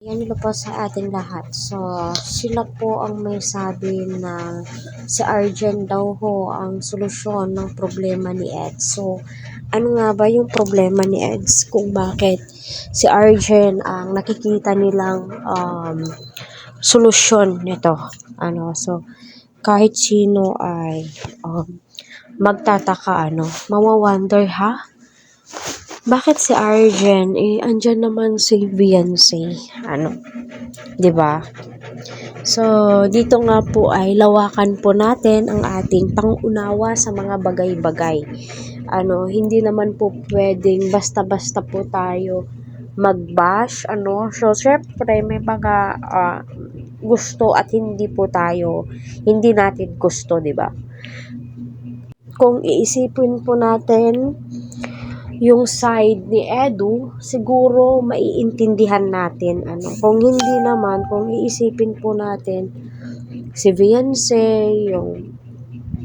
Yan nila po sa ating lahat. So, sila po ang may sabi na si Arjen daw ho ang solusyon ng problema ni Ed. So, ano nga ba yung problema ni Eds kung bakit si Arjen ang nakikita nilang solusyon nito? So, kahit sino ay magtataka, mawawonder, ha? Bakit si Arjen? Andyan naman si Beyonce. 'Di ba? So, dito nga po ay lawakan po natin ang ating pangunawa sa mga bagay-bagay. Hindi naman po pwedeng basta-basta po tayo mag-bash, So, syempre, may mga gusto at hindi natin gusto, 'di ba? Kung iisipin po natin yung side ni Edu, siguro maiintindihan natin. Kung hindi naman, kung iisipin po natin si Beyonce, yung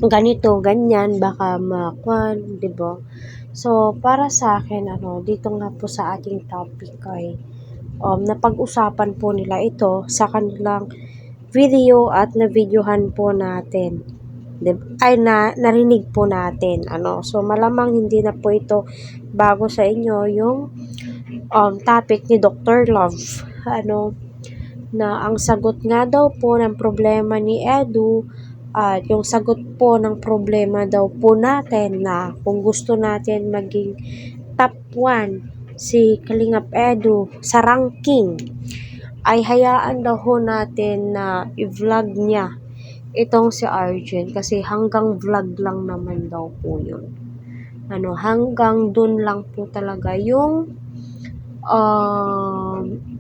ganito, ganyan, baka makwan, di ba? So, para sa akin, dito nga po sa ating topic ay napag-usapan po nila ito sa kanilang video at na-videohan po natin. Narinig po natin. So, malamang hindi na po ito bago sa inyo yung topic ni Dr. Love. Na ang sagot nga daw po ng problema ni Edu at yung sagot po ng problema daw po natin na kung gusto natin maging top 1 si Kalingap Edu sa ranking ay hayaan daw ho natin na i-vlog niya itong si Arjen kasi hanggang vlog lang naman daw po yun. Hanggang dun lang po talaga yung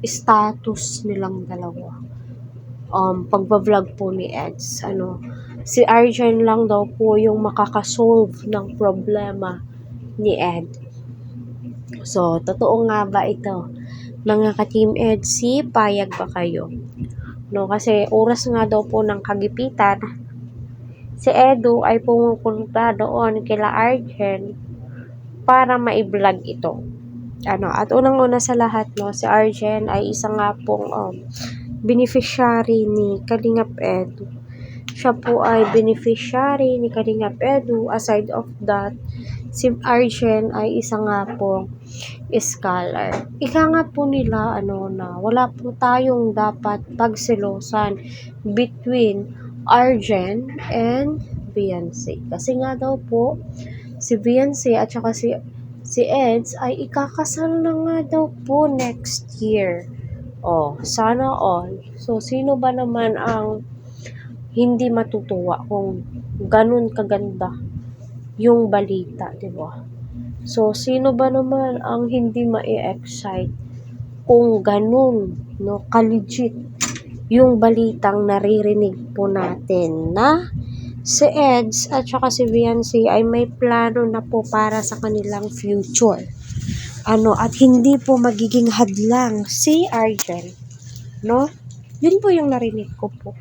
status nilang dalawa. Pagba-vlog po ni Eds. Si Arjen lang daw po yung makakasolve ng problema ni Ed. So, totoo nga ba ito? Mga ka-Team Edsy, payag ba kayo? Kasi oras nga daw po ng kagipitan, si Edu ay pumupunta doon kila Arjen para ma-vlog ito. At unang-una sa lahat, si Arjen ay isa nga pong beneficiary ni Kalingap Edu. Siya po ay beneficiary ni Kalingap Edu. Aside of that, si Arjen ay isa nga pong scholar. Ika nga po nila na wala po tayong dapat pagselosan between Arjen and Beyonce. Kasi nga daw po si Beyonce at saka si Eds ay ikakasal na nga daw po next year. Sana all. So, sino ba naman ang hindi matutuwa kung ganun kaganda yung balita, di ba? So, sino ba naman ang hindi ma-excite kung ganun, ka-legit yung balitang naririnig po natin na si Eds at saka si Beyonce ay may plano na po para sa kanilang future. At hindi po magiging hadlang si Arjen, Yun po yung narinig ko po.